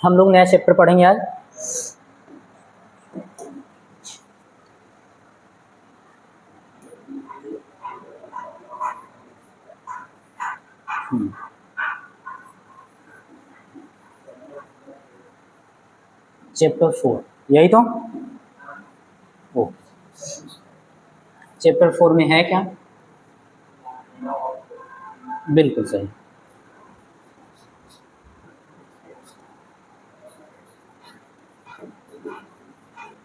हम लोग नया चैप्टर पढ़ेंगे आज। चैप्टर 4 यही तो। ओ चैप्टर 4 में है क्या? बिल्कुल सही।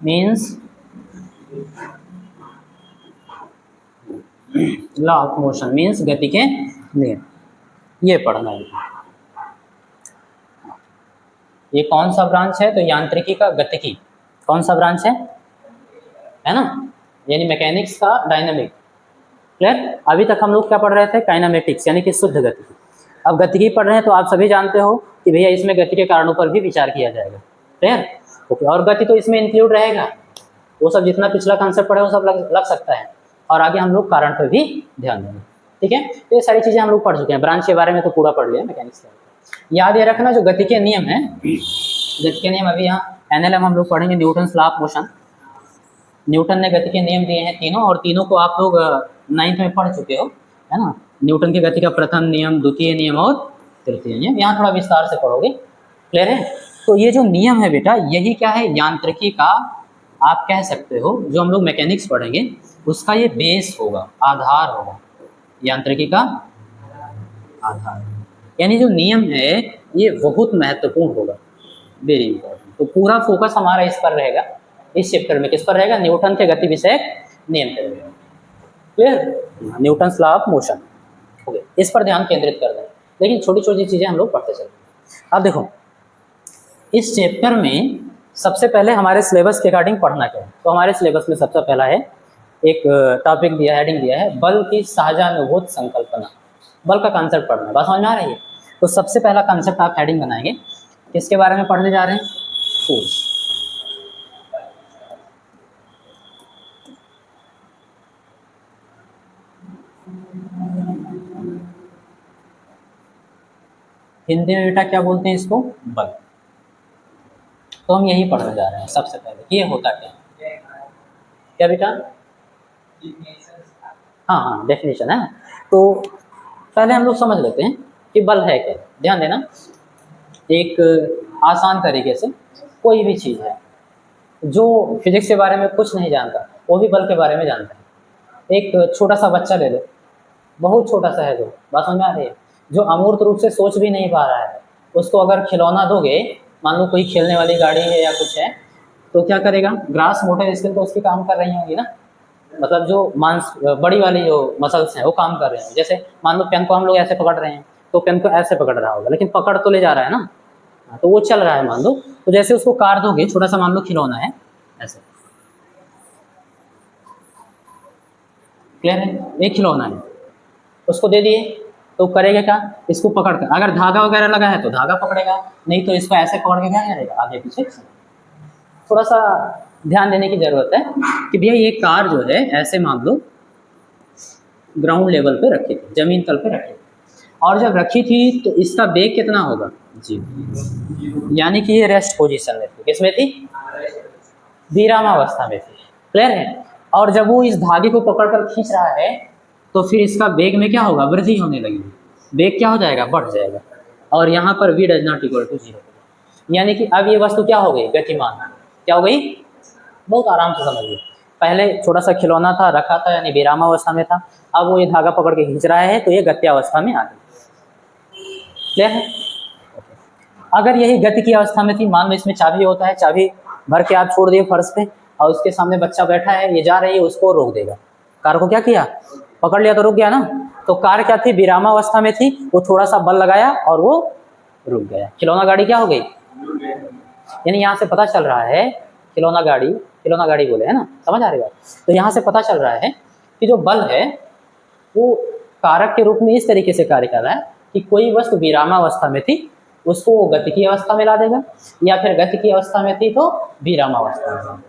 Means law of motion, means गति के नियम, ये पढ़ना है। ये कौन सा ब्रांच है? तो यांत्रिकी का गतिकी। कौन सा ब्रांच है ना? यानी मैकेनिक्स का डायनामिक। क्लियर? अभी तक हम लोग क्या पढ़ रहे थे? काइनेमेटिक्स यानी कि शुद्ध गतिकी। अब गतिकी पढ़ रहे हैं तो आप सभी जानते हो कि भैया इसमें गति के कारणों पर भी विचार किया जाएगा। क्लियर? ओके। और गति तो इसमें इंक्लूड रहेगा, वो सब जितना पिछला कॉन्सेप्ट पढ़े वो सब लग सकता है, और आगे हम लोग कारण पर भी ध्यान देंगे। ठीक है? तो ये सारी चीज़ें हम लोग पढ़ चुके हैं। ब्रांच के बारे में तो पूरा पढ़ लिया मैकेनिक्स का। याद ये रखना जो गति के नियम है, गति के नियम अभी यहाँ एनएलएम हम लोग पढ़ेंगे, Newton's law of motion. Newton ने गति के नियम दिए हैं तीनों, और तीनों को आप लोग 9th में पढ़ चुके हो, है ना? न्यूटन की गति का प्रथम नियम, द्वितीय नियम और तृतीय नियम। यहाँ थोड़ा विस्तार से पढ़ोगे। क्लियर है? तो ये जो नियम है बेटा, यही क्या है? यांत्रिकी का आप कह सकते हो, जो हम लोग मैकेनिक्स पढ़ेंगे उसका ये बेस होगा, आधार होगा, यांत्रिकी का आधार। यानी जो नियम है ये बहुत महत्वपूर्ण होगा, वेरी इंपॉर्टेंट। तो पूरा फोकस हमारा इस पर रहेगा, इस चैप्टर में। किस पर रहेगा? न्यूटन के गति विषयक नियम पर रहेगा। Clear? Newton's law of motion. Okay, इस पर ध्यान केंद्रित कर दें, लेकिन छोटी छोटी चीज़ें हम लोग पढ़ते चलते हैं। अब देखो, इस चैप्टर में सबसे पहले हमारे सिलेबस के अकॉर्डिंग पढ़ना क्या है। तो हमारे सिलेबस में सबसे पहला है, एक टॉपिक दिया, हेडिंग दिया है, बल की सहजानुभूत संकल्पना। बल का कॉन्सेप्ट पढ़ना है, बात समझ में आ रही है? तो सबसे पहला कॉन्सेप्ट आप हेडिंग बनाएंगे, किसके बारे में पढ़ने जा रहे हैं? फोर्स। हिंदी में बेटा क्या बोलते हैं इसको? बल। तो हम यही पढ़ने जा रहे हैं सबसे पहले, ये होता क्या है? क्या बेटा? हाँ, डेफिनेशन है। तो पहले हम लोग समझ लेते हैं कि बल है क्या। ध्यान देना, एक आसान तरीके से, कोई भी चीज़ है जो फिजिक्स के बारे में कुछ नहीं जानता, वो भी बल के बारे में जानता है। एक छोटा सा बच्चा ले लो, बहुत छोटा सा है, जो बात समझ में आ रही है, जो अमूर्त रूप से सोच भी नहीं पा रहा है, उसको अगर खिलौना दोगे, मान लो कोई खेलने वाली गाड़ी है या कुछ है, तो क्या करेगा? ग्रास मोटर स्किल तो उसकी काम कर रही होंगी ना, मतलब जो मांस बड़ी वाली जो मसल्स हैं वो काम कर रहे हैं। जैसे मान लो पेन को हम लोग ऐसे पकड़ रहे हैं, तो पेन को ऐसे पकड़ रहा होगा, लेकिन पकड़ तो ले जा रहा है ना, तो वो चल रहा है मान लो। तो जैसे उसको कार दोगे, छोटा सा मान लो खिलौना है ऐसे, क्लियर है? एक खिलौना है, उसको दे दिए तो करेगा क्या? इसको पकड़ कर, अगर धागा वगैरह लगा है तो धागा पकड़ेगा, नहीं तो इसको ऐसे पकड़ के क्या करेगा? आगे पीछे। थोड़ा सा ध्यान देने की जरूरत है कि भैया ये कार जो है ऐसे मान लो ग्राउंड लेवल पे रखी थी, जमीन तल पे रखी थी, और जब रखी थी तो इसका वेग कितना होगा? जी, यानी कि ये रेस्ट पोजीशन में थी। किसमें थी? विरामावस्था में थी। क्लियर है? और जब वो इस धागे को पकड़कर खींच रहा है तो फिर इसका वेग में क्या होगा? वृद्धि होने लगेगी, वेग क्या हो जाएगा? बढ़ जाएगा, और यहाँ पर v does not equal to 0। यानी कि अब ये वस्तु क्या हो गई? गतिमान। क्या हो गई? बहुत आराम से समझिए, पहले छोटा सा खिलौना था, रखा था, यानी विरामावस्था में था, अब वो ये धागा पकड़ के खींच रहा है तो ये गत्यावस्था में आ गई। क्लियर है? अगर यही गति की अवस्था में थी, मान लो इसमें चाबी होता है, चाबी भर के आप छोड़ दिए फर्श पे, और उसके सामने बच्चा बैठा है, ये जा रही है, उसको रोक देगा। कार को क्या किया? पकड़ लिया तो रुक गया ना। तो कार क्या थी? विरामावस्था में थी, वो थोड़ा सा बल लगाया और वो रुक गया। खिलौना गाड़ी क्या हो गई? यानी यहाँ से पता चल रहा है, खिलौना गाड़ी बोले, है ना? समझ आ रही बात? तो यहाँ से पता चल रहा है कि जो बल है वो कारक के रूप में इस तरीके से कार्य कर रहा है कि कोई वस्तु विरामावस्था में थी उसको वो गति की अवस्था में ला देगा, या फिर गति की अवस्था में थी तो विरामावस्था में।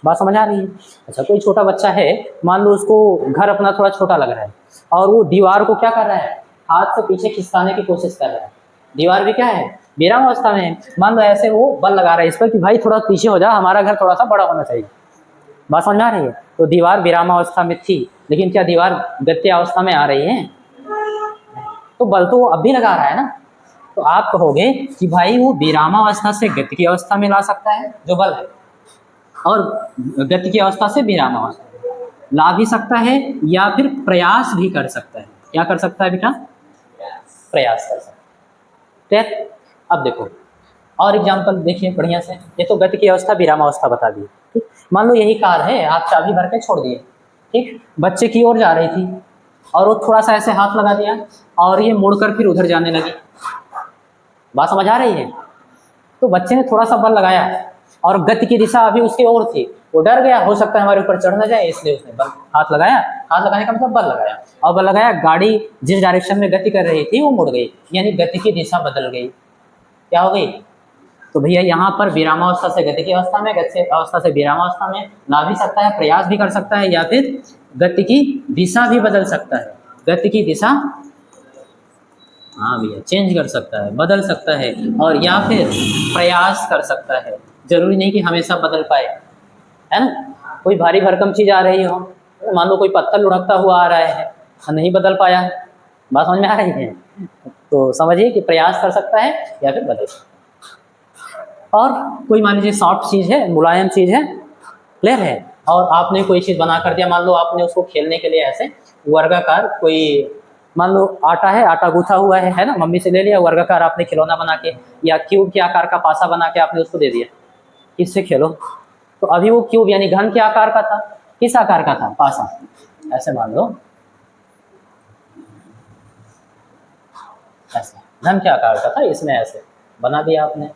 बात समझ आ रही है? अच्छा, कोई छोटा बच्चा है, मान लो उसको घर अपना थोड़ा छोटा लग रहा है, और वो दीवार को क्या कर रहा है? हाथ से पीछे खिसकाने की कोशिश कर रहा है। दीवार भी क्या है? विराम अवस्था में मान लो ऐसे वो बल लगा रहा है इस पर कि भाई थोड़ा पीछे हो जा, हमारा घर थोड़ा सा बड़ा होना चाहिए। बात समझ में आ रही है? तो दीवार विरामावस्था में थी, लेकिन क्या दीवार गत्य अवस्था में आ रही है? तो बल तो वो अब भी लगा रहा है ना। तो आप कहोगे कि भाई वो विरामावस्था से गति की अवस्था में ला सकता है जो बल है, और गति की अवस्था से विरामावस्था ला भी सकता है, या फिर प्रयास भी कर सकता है। क्या कर सकता है बेटा? प्रयास कर सकता है। ठीक, अब देखो और एग्जाम्पल देखिए बढ़िया से। ये तो गति की अवस्था विरामावस्था बता दी। ठीक, मान लो यही कार है, आप चाबी भर के छोड़ दिए, ठीक, बच्चे की ओर जा रही थी और वो थोड़ा सा ऐसे हाथ लगा दिया और ये मुड़कर फिर उधर जाने लगी। बात समझ आ रही है? तो बच्चे ने थोड़ा सा बल लगाया और गति की दिशा अभी उसकी ओर थी, वो डर गया, हो सकता है हमारे ऊपर चढ़ ना जाए, इसलिए उसने बल हाथ लगाया। हाथ लगाने का मतलब बल लगाया, और बल लगाया, गाड़ी जिस डायरेक्शन में गति कर रही थी वो मुड़ गई, यानी गति की दिशा बदल गई। क्या हो गई? तो भैया यहाँ पर विरामावस्था से गति की अवस्था में, गति अवस्था से विरामावस्था में ला भी सकता है, प्रयास भी कर सकता है, या फिर गति की दिशा भी बदल सकता है। गति की दिशा, हाँ भैया, चेंज कर सकता है, बदल सकता है, और या फिर प्रयास कर सकता है। जरूरी नहीं कि हमेशा बदल पाए, है ना। कोई भारी भरकम चीज़ आ रही हो, मान लो कोई पत्थर लुढ़कता हुआ आ रहा है, नहीं बदल पाया, बात समझ में आ रही है? तो समझिए कि प्रयास कर सकता है या फिर बदल सकता है। और कोई मान लीजिए सॉफ्ट चीज़ है, मुलायम चीज़ है, क्लियर है, और आपने कोई चीज़ बना कर दिया, मान लो आपने उसको खेलने के लिए ऐसे वर्गाकार कोई, मान लो आटा है, आटा गूथा हुआ है ना, मम्मी से ले लिया, वर्गाकार आपने खिलौना बना के या क्यूब के आकार का पासा बना के आपने उसको दे दिया, इससे खेलो। तो अभी वो क्यूब यानी घन के आकार का था, किस आकार का था? पासा। ऐसे मान लो ऐसे घन के आकार का था, इसमें ऐसे बना दिया आपने,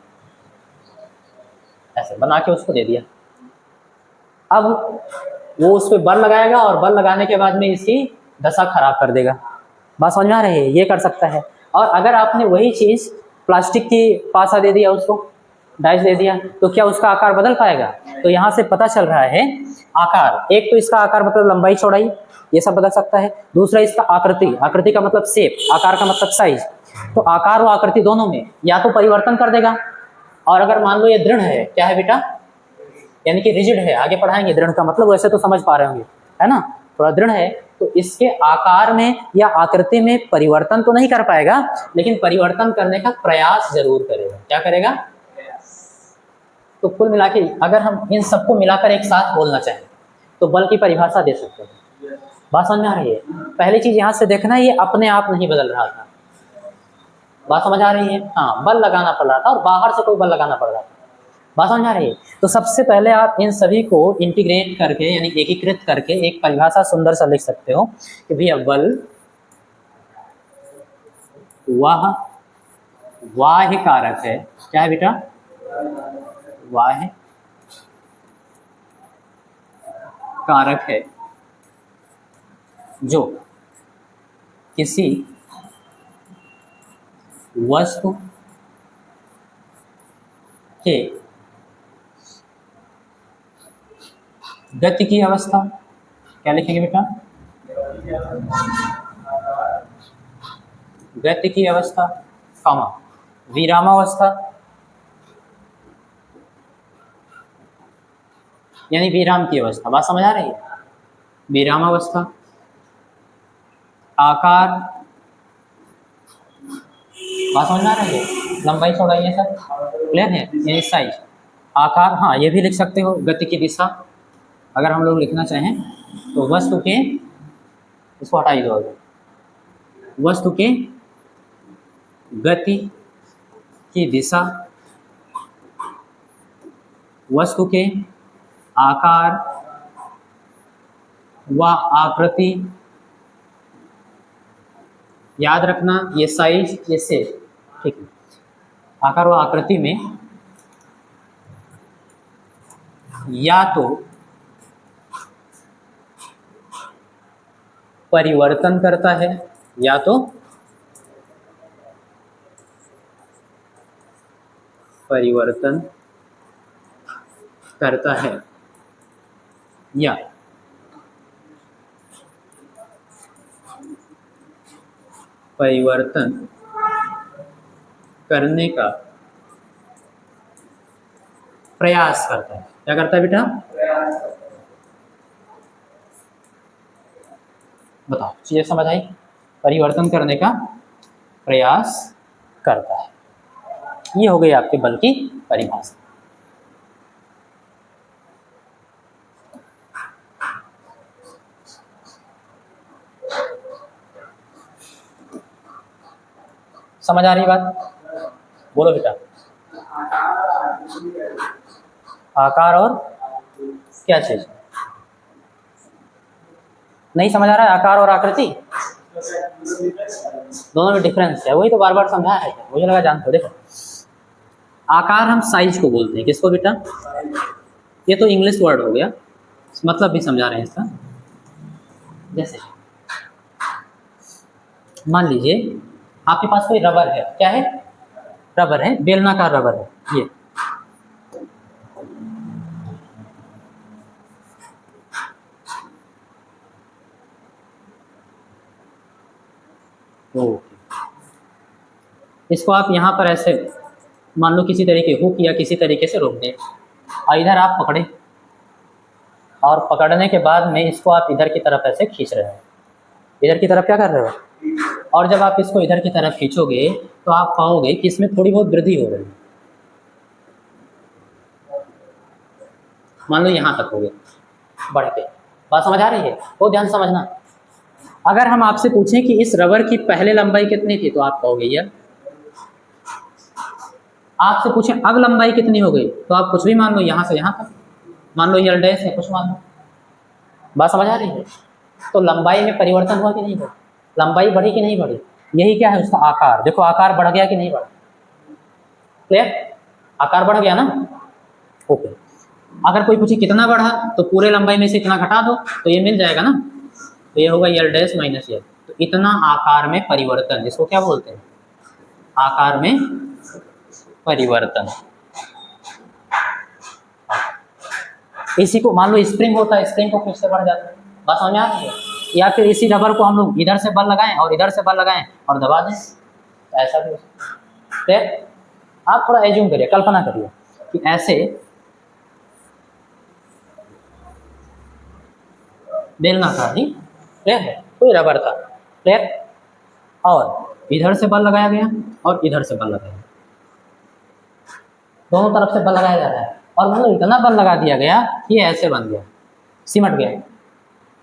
ऐसे बना के उसको दे दिया। अब वो उस पर बल लगाएगा और बल लगाने के बाद में इसकी दशा खराब कर देगा। बात समझ में आ रही है? ये कर सकता है। और अगर आपने वही चीज़ प्लास्टिक की पासा दे दिया, उसको डाइस दे दिया, तो क्या उसका आकार बदल पाएगा? तो यहाँ से पता चल रहा है आकार, एक तो इसका आकार मतलब लंबाई चौड़ाई, ये सब बदल सकता है। दूसरा इसका आकृति, आकृति का मतलब शेप, आकार का मतलब साइज। तो आकार और आकृति दोनों में या तो परिवर्तन कर देगा, और अगर मान लो ये दृढ़ है, क्या है बेटा? यानी कि रिजिड है, आगे पढ़ाएंगे दृढ़ का मतलब, वैसे तो समझ पा रहे होंगे, है ना। थोड़ा दृढ़ है तो इसके आकार में या आकृति में परिवर्तन तो नहीं कर पाएगा, लेकिन परिवर्तन करने का प्रयास जरूर करेगा। क्या करेगा? तो कुल मिला के अगर हम इन सबको मिलाकर एक साथ बोलना चाहें तो बल की परिभाषा दे सकते हैं। बात समझ में आ रही है? पहली चीज यहाँ से देखना, ये अपने आप नहीं बदल रहा था। बात समझ आ रही है? हाँ, बल लगाना पड़ रहा था और बाहर से कोई बल लगाना पड़ रहा था। बात समझ आ रही है? तो सबसे पहले आप इन सभी को इंटीग्रेट करके यानी एकीकृत करके एक परिभाषा सुंदर सा लिख सकते हो कि भैया बल वह बाह्य कारक है। क्या है बेटा? बाह्य कारक है जो किसी वस्तु के गति की अवस्था, क्या लिखेंगे बेटा? गति की अवस्था, कमा विरामावस्था, यानी विराम की अवस्था। बात समझ आ रही है? विरामावस्था, आकार, बात समझ आ रही है? लंबाई चौड़ाई ये सब क्लियर है? यानी साइज, आकार, हाँ ये भी लिख सकते हो। गति की दिशा अगर हम लोग लिखना चाहें तो वस्तु के, इसको हटा ही दो, वस्तु के गति की दिशा, वस्तु के आकार व आकृति, याद रखना ये साइज, ये शेप, ठीक है। आकार व आकृति में या तो परिवर्तन करता है या तो परिवर्तन करता है, या परिवर्तन करने का प्रयास करता है। क्या करता है बेटा? बताओ, चीजें समझ आई? परिवर्तन करने का प्रयास करता है। ये हो गई आपके बल की परिभाषा। समझ आ रही बात? बोलो बेटा। आकार और क्या चीज? नहीं समझ आ रहा है? आकार और आकृति दोनों में डिफरेंस है, वही तो बार बार समझाया है, मुझे लगा जानते हो। देखो, आकार हम साइज को बोलते हैं। किसको बेटा? ये तो इंग्लिश वर्ड हो गया, मतलब भी समझा रहे हैं इसका। जैसे मान लीजिए आपके पास कोई रबर है। क्या है? रबर है, बेलनाकार रबर है ये। इसको आप यहाँ पर ऐसे मान लो किसी तरीके हुक या किसी तरीके से रोक दें, और इधर आप पकड़े, और पकड़ने के बाद में इसको आप इधर की तरफ ऐसे खींच रहे हो। इधर की तरफ क्या कर रहे हो? और जब आप इसको इधर की तरफ खींचोगे तो आप पाओगे कि इसमें थोड़ी बहुत वृद्धि हो रही है। मान लो यहाँ तक हो गया बढ़ के। बात समझ आ रही है? वो ध्यान समझना। अगर हम आपसे पूछें कि इस रबर की पहले लंबाई कितनी थी, तो आप कहोगे यह। आपसे पूछें अब लंबाई कितनी हो गई, तो आप कुछ भी मान लो, यहाँ से यहाँ तक मान लो, यल डैश है, कुछ मान लो। बात समझ आ रही है? तो लंबाई में परिवर्तन हुआ कि नहीं हुआ? लंबाई बढ़ी कि नहीं बढ़ी? यही क्या है उसका आकार। देखो आकार बढ़ गया कि नहीं बढ़ा? क्लियर? आकार बढ़ गया ना? ओके। अगर कोई पूछे कितना बढ़ा, तो पूरे लंबाई में से इतना घटा दो तो ये मिल जाएगा ना। तो ये होगा यल डैश माइनस यल। तो इतना आकार में परिवर्तन, इसको क्या बोलते हैं? आकार में परिवर्तन। इसी को मान लो स्प्रिंग होता है, स्प्रिंग को खींचते बढ़ जाता है। बात समझ में आ रही है? या फिर इसी रबर को हम लोग इधर से बल लगाएं और इधर से बल लगाएं और दबा दें, तो ऐसा भी हो सकता है। आप थोड़ा एज्यूम करिए, कल्पना करिए कि ऐसे बेलनाकार ही क्लियर है, कोई रबर था, क्लियर, और इधर से बल लगाया गया और इधर से बल लगाया गया, दोनों तरफ से बल लगाया जा रहा है, और मतलब इतना बल लगा दिया गया कि ऐसे बन गया, सिमट गया।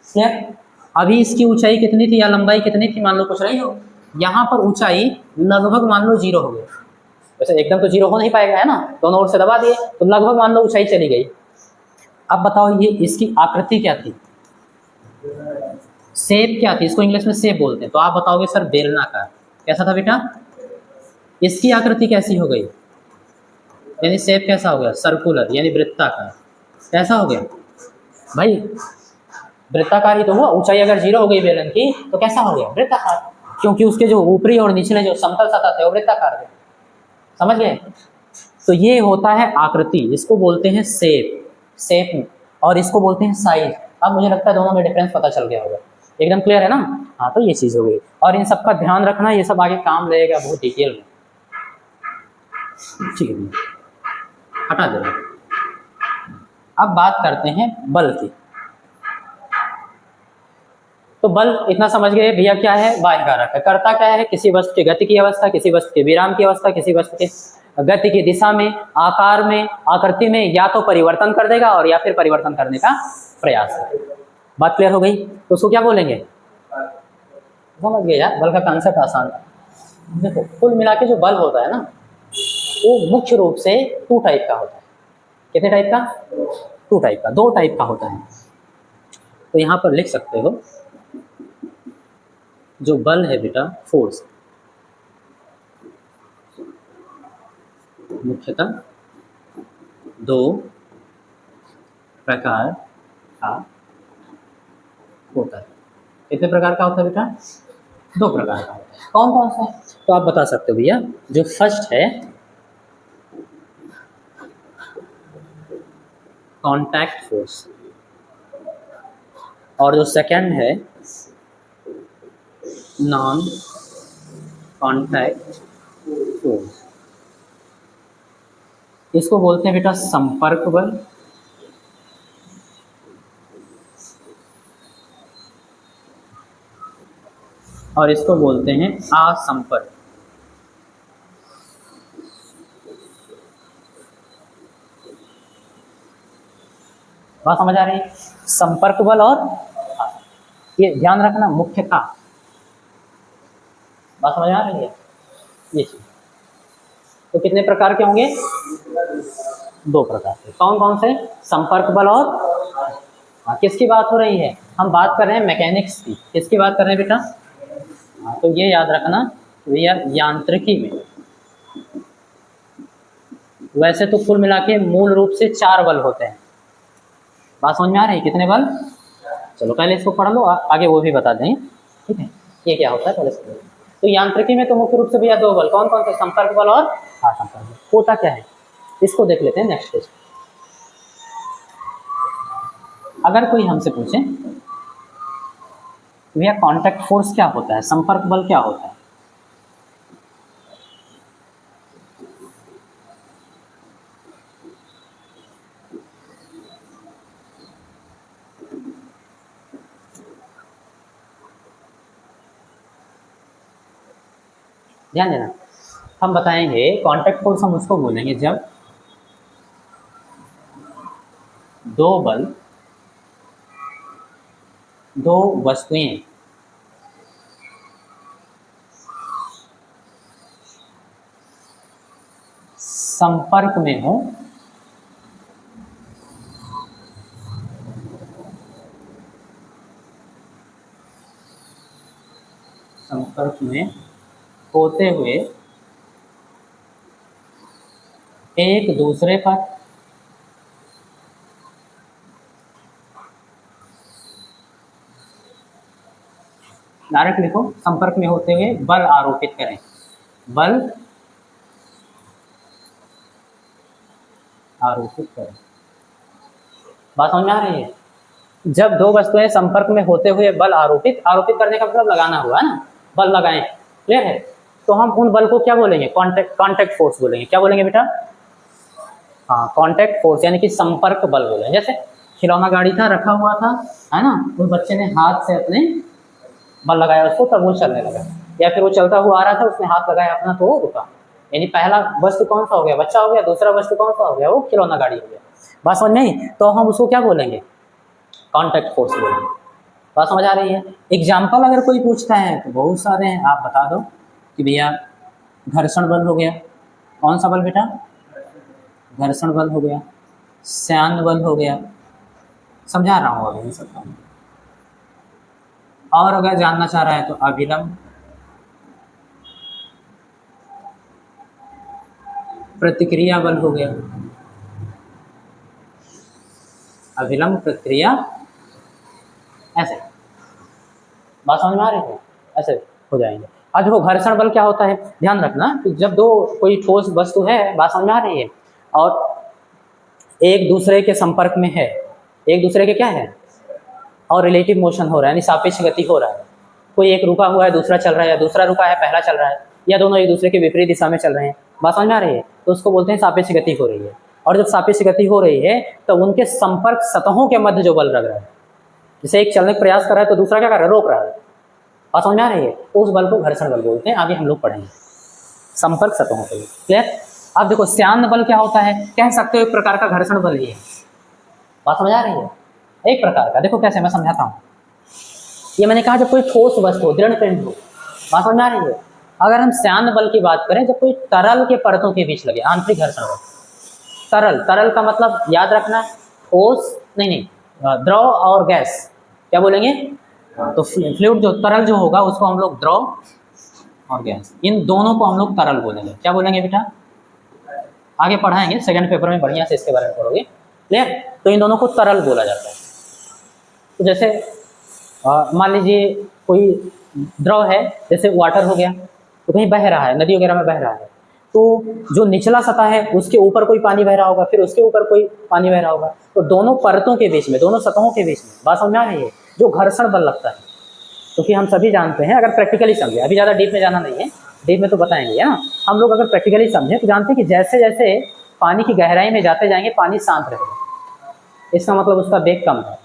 क्लियर? अभी इसकी ऊंचाई कितनी थी या लंबाई कितनी थी, मान लो कुछ रही हो। यहाँ पर ऊंचाई लगभग मान लो 0 हो गई। वैसे एकदम तो 0 हो नहीं पाएगा, है ना, दोनों ओर से दबा दिए तो लगभग मान लो ऊंचाई चली गई। अब बताओ ये इसकी आकृति क्या थी, शेप क्या थी? इसको इंग्लिश में शेप बोलते हैं। तो आप बताओगे सर बेलनाकार। कैसा था बेटा? इसकी आकृति कैसी हो गई, यानी शेप कैसा हो गया? सर्कुलर, यानी वृत्ताकार। कैसा हो गया भाई? वृत्ताकार ही तो हुआ। ऊंचाई अगर 0 हो गई बेलन की तो कैसा हो गया? वृत्ताकार, क्योंकि उसके जो ऊपरी और निचले जो समतल सतह थे वो वृत्ताकार थे। समझ गए? तो ये होता है आकृति, इसको बोलते हैं शेप, और इसको बोलते हैं साइज। अब मुझे लगता है दोनों में डिफरेंस पता चल गया होगा, एकदम क्लियर है ना? हाँ, तो ये चीज़ हो गई, और इन सब का ध्यान रखना, ये सब आगे काम लगेगा बहुत डिटेल में। ठीक है, हटा देना। अब बात करते हैं बल की। तो बल इतना समझ गए भैया, क्या है? बाह्य कारक है। करता क्या है? किसी वस्तु की गति की अवस्था, किसी वस्तु के विराम की अवस्था, किसी वस्तु के गति की दिशा में, आकार में, आकृति में या तो परिवर्तन कर देगा और या फिर परिवर्तन करने का प्रयास करेगा। बात क्लियर हो गई? तो उसको क्या बोलेंगे? समझ गए यार, बल का कॉन्सेप्ट आसान है। देखो, कुल मिला के जो बल होता है ना, वो मुख्य रूप से 2 टाइप का होता है। कितने टाइप का? 2 टाइप का, 2 टाइप का होता है। तो यहाँ पर लिख सकते हो, जो बल है बेटा, फोर्स, मुख्यतः 2 प्रकार का होता है। कितने प्रकार का होता है बेटा? 2 प्रकार का होता है। कौन कौन सा? तो आप बता सकते हो भैया। जो फर्स्ट है कॉन्टैक्ट फोर्स, और जो सेकंड है नॉन कॉन्टैक्ट फोर्स। इसको बोलते हैं बेटा संपर्क बल, और इसको बोलते हैं असंपर्क। बात समझ आ रही है? संपर्क बल और ये ध्यान रखना मुख्य का। बात समझ आ रही है? ये चीज तो कितने प्रकार के होंगे? 2 प्रकार के। कौन कौन से? संपर्क बल और किसकी बात हो रही है? हम बात कर रहे हैं मैकेनिक्स की। किसकी बात कर रहे हैं बेटा? तो ये याद रखना भैया यांत्रिकी में वैसे तो कुल मिला के मूल रूप से 4 बल होते हैं। बात समझ में आ रही है? कितने बल? चलो पहले इसको पढ़ लो, आगे वो भी बता दें। ठीक है, ये क्या होता है पहले से। तो यांत्रिकी में तो मुख्य रूप से भैया 2 बल। कौन कौन से? संपर्क बल और असंपर्क बल। होता क्या है इसको देख लेते हैं नेक्स्ट पेज। अगर कोई हमसे पूछे भैया कांटेक्ट फोर्स क्या होता है, संपर्क बल क्या होता है, ध्यान देना। हम बताएंगे कांटेक्ट फोर्स हम उसको बोलेंगे जब 2 बल, 2 वस्तुएं संपर्क में हो संपर्क में होते हुए एक दूसरे पर डायरेक्ट लिखो, संपर्क में होते हुए बल आरोपित करें। बल आरोपित करें। बात समझ में आ रही है? जब 2 वस्तुएं संपर्क में होते हुए बल आरोपित करने का मतलब लगाना हुआ है ना, बल लगाएं। क्लियर है? तो हम उन बल को क्या बोलेंगे? कांटेक्ट फोर्स बोलेंगे। क्या बोलेंगे बेटा? हाँ, कांटेक्ट फोर्स यानी कि संपर्क बल बोलेंगे। जैसे खिलौना गाड़ी था, रखा हुआ था, है ना, उस बच्चे ने हाथ से अपने बल लगाया उसको, तब वो चलने लगा। या फिर वो चलता हुआ आ रहा था, उसने हाथ लगाया अपना तो वो रुका। यानी पहला वस्तु कौन सा हो गया? बच्चा हो गया। दूसरा वस्तु कौन सा हो गया? वो खिलौना गाड़ी हो गया। बात समझ नहीं? तो हम उसको क्या बोलेंगे? कांटेक्ट फोर्स बोलेंगे। बात समझ आ रही है? एग्जाम्पल अगर कोई पूछता है तो बहुत सारे हैं, आप बता दो कि भैया घर्षण बल हो गया। कौन सा बल बेटा? घर्षण बल हो गया, श्यान बल हो गया। समझा रहा हूँ अभी सबका। और अगर जानना चाह रहा है तो अभिलंब प्रतिक्रिया बल हो गया। अभिलंब प्रतिक्रिया, ऐसे। बात समझ में आ रही है? ऐसे हो जाएंगे। अब देखो घर्षण बल क्या होता है, ध्यान रखना कि जब 2 कोई ठोस वस्तु है, बात समझ में आ रही है, और एक दूसरे के संपर्क में है, एक दूसरे के क्या है, और रिलेटिव मोशन हो रहा है, यानी सापेक्ष गति हो रहा है। कोई एक रुका हुआ है, दूसरा चल रहा है, या दूसरा रुका है, पहला चल रहा है, या दोनों एक दूसरे के विपरीत दिशा में चल रहे हैं। बात समझ में आ रही है? तो उसको बोलते हैं सापेक्ष गति हो रही है। और जब सापेक्ष गति हो रही है तो उनके संपर्क सतहों के मध्य जो बल लग रहा है, जैसे एक चलने का प्रयास कर रहा है तो दूसरा क्या कर रहा है? रोक रहा है। बात समझ में आ रही है? उस बल को घर्षण बल बोलते हैं। आगे हम लोग पढ़ेंगे संपर्क सतहों के लिए। क्लियर? अब देखो श्यान बल क्या होता है, कह सकते हो एक प्रकार का घर्षण बल ही है। बात समझ आ रही है? एक प्रकार का। देखो कैसे, मैं समझाता हूँ। ये मैंने कहा जब कोई ठोस वस्तु हो, दृढ़ पिंड हो। बात समझ आ रही है? अगर हम श्यान बल की बात करें, जब कोई तरल के परतों के बीच लगे, आंतरिक घर्षण बल। तरल का मतलब याद रखना, ठोस नहीं, द्रव और गैस। क्या बोलेंगे? तो फ्लूइड जो तरल जो होगा उसको हम लोग द्रव और गैस, इन दोनों को हम लोग तरल बोलेंगे। क्या बोलेंगे बेटा? आगे पढ़ाएंगे, सेकंड पेपर में बढ़िया से इसके बारे में पढ़ोगे। क्लियर? तो इन दोनों को तरल बोला जाता है। तो जैसे मान लीजिए कोई द्रव है, जैसे वाटर हो गया, तो कहीं बह रहा है, नदी वगैरह में बह रहा है, तो जो निचला सतह है उसके ऊपर कोई पानी बह रहा होगा, फिर उसके ऊपर कोई पानी बह रहा होगा, तो दोनों परतों के बीच में, दोनों सतहों के बीच में, बात समझ में आ रही है, जो घर्षण बल लगता है। क्योंकि हम सभी जानते हैं, अगर प्रैक्टिकली समझे, अभी ज़्यादा डीप में जाना नहीं है, डीप में तो बताएंगे, है ना। हम लोग अगर प्रैक्टिकली समझें तो जानते हैं कि जैसे जैसे पानी की गहराई में जाते जाएंगे पानी शांत रहेगा, इसका मतलब उसका वेग कम है।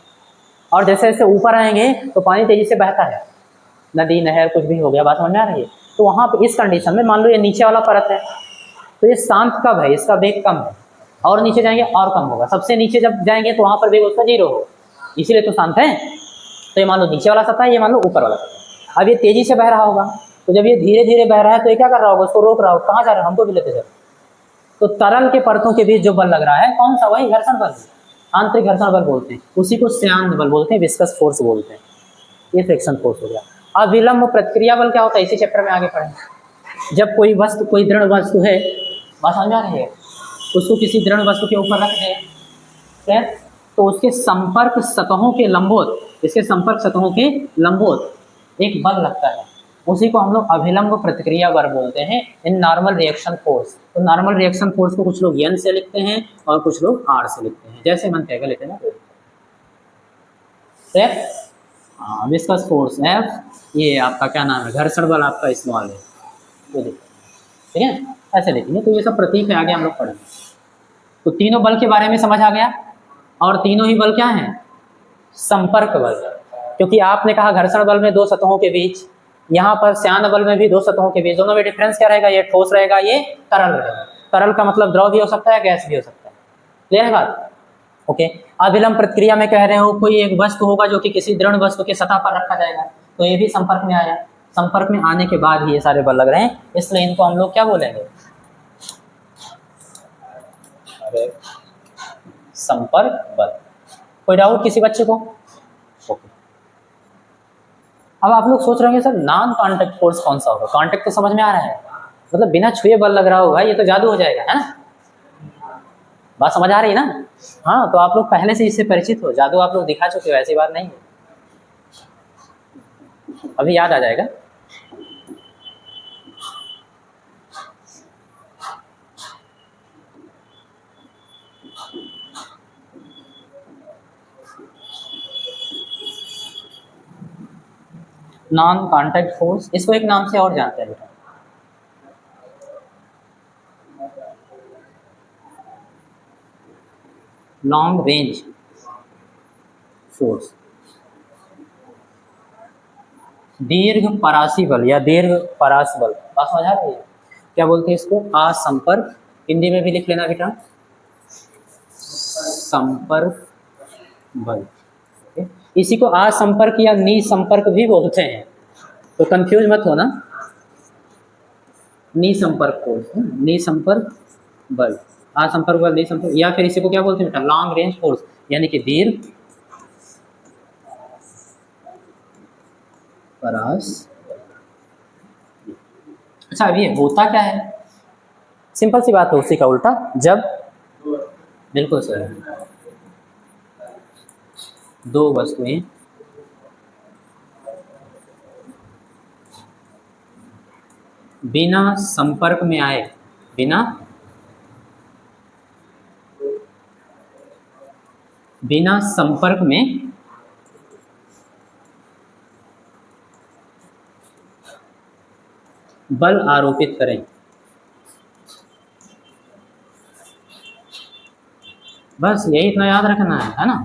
और जैसे जैसे ऊपर आएंगे तो पानी तेजी से बहता है, नदी नहर कुछ भी हो गया, बात समझ में आ रही है। तो वहाँ पे इस कंडीशन में मान लो ये नीचे वाला परत है तो ये शांत कब है, इसका वेग कम है, और नीचे जाएंगे और कम होगा। सबसे नीचे जब जाएंगे तो वहाँ पर वेग उसका 0 होगा, इसीलिए तो शांत है। तो ये मान लो नीचे वाला सतह है, ये मान लो ऊपर वाला सतह। अब ये तेजी से बह रहा होगा, तो जब ये धीरे धीरे बह रहा है तो ये क्या कर रहा होगा, उसको रोक रहा होगा, कहाँ जा रहा है, हमको भी लेते चलो। तो तरल के परतों के बीच जो बल लग रहा है कौन सा, वही घर्षण बल, आंतरिक घर्षण बल बोलते हैं, उसी को श्यान बल बोलते हैं, विस्कस फोर्स बोलते हैं। ये फ्रिक्शन फोर्स हो गया। अब विलंब प्रतिक्रिया बल क्या होता है, इसी चैप्टर में आगे पढ़ेंगे। जब कोई वस्तु, कोई दृढ़ वस्तु है, बात समझ आ रही है, उसको किसी दृढ़ वस्तु के ऊपर रख दें तो उसके संपर्क सतहों के लंबवत, इसके संपर्क सतहों के लंबवत एक बल लगता है, उसी को हम लोग अभिलंब प्रतिक्रिया बल बोलते हैं, इन नॉर्मल रिएक्शन फोर्स। तो नॉर्मल रिएक्शन फोर्स को कुछ लोग एन से लिखते हैं और कुछ लोग आर से लिखते हैं, जैसे मन कहेगा लिखते हैं ना। हाँ, विस्कस फोर्स एफ, ये आपका क्या नाम है, घर्षण बल आपका स्मॉल है, तो ठीक है, ऐसे लिखेंगे। तो ये सब प्रतीक है, आगे हम लोग पढ़ेंगे। तो तीनों बल के बारे में समझ आ गया, और तीनों ही बल क्या हैं, संपर्क बल। क्योंकि आपने कहा घर्षण बल में 2 सतहों के बीच, यहाँ पर श्यान बल में भी 2 सतहों के बीच, दोनों में डिफरेंस क्या रहेगा, ये ठोस रहेगा, ये तरल रहेगा। तरल का मतलब द्रव भी हो सकता है, गैस भी हो सकता है, क्लियर है बात, ओके। अभिलंब प्रतिक्रिया में कह रहे हो कोई एक वस्तु होगा जो कि किसी दृढ़ वस्तु के सतह पर रखा जाएगा, तो ये भी संपर्क में आया, संपर्क में आने के बाद ही ये सारे बल लग रहे हैं, इसलिए इनको हम लोग क्या बोलेंगे, संपर्क बल। कोई डाउट किसी बच्चे को, ओके। अब आप लोग सोच रहे होंगे सर नॉन कांटेक्ट फोर्स कौन सा होगा, कांटेक्ट तो समझ में आ रहा है, मतलब बिना छुए बल लग रहा होगा, ये तो जादू हो जाएगा, है ना, बात समझ आ रही है ना। हाँ, तो आप लोग पहले से इससे परिचित हो, जादू आप लोग दिखा चुके हो, ऐसी बात नहीं है, अभी याद आ जाएगा। नॉन कांटेक्ट फोर्स, इसको एक नाम से और जानते हैं बेटा, लॉन्ग रेंज फोर्स, दीर्घ परासी बल या दीर्घ परास बल, बात समझ आ रही है। क्या बोलते हैं इसको, असंपर्क, हिंदी में भी लिख लेना बेटा, संपर्क बल, इसी को असंपर्क या निसंपर्क भी बोलते हैं, तो कंफ्यूज मत होना, निसंपर्क फोर्स, निसंपर्क बल, असंपर्क बल, निसंपर्क, या फिर इसी को क्या बोलते हैं बेटा, लॉन्ग रेंज फोर्स, यानी कि दीर्घ परास। अच्छा, अब ये होता क्या है, सिंपल सी बात है, उसी का उल्टा, जब, बिल्कुल सर, 2 वस्तुएं बिना संपर्क में आए, बिना संपर्क में बल आरोपित करें, बस यही इतना याद रखना है ना,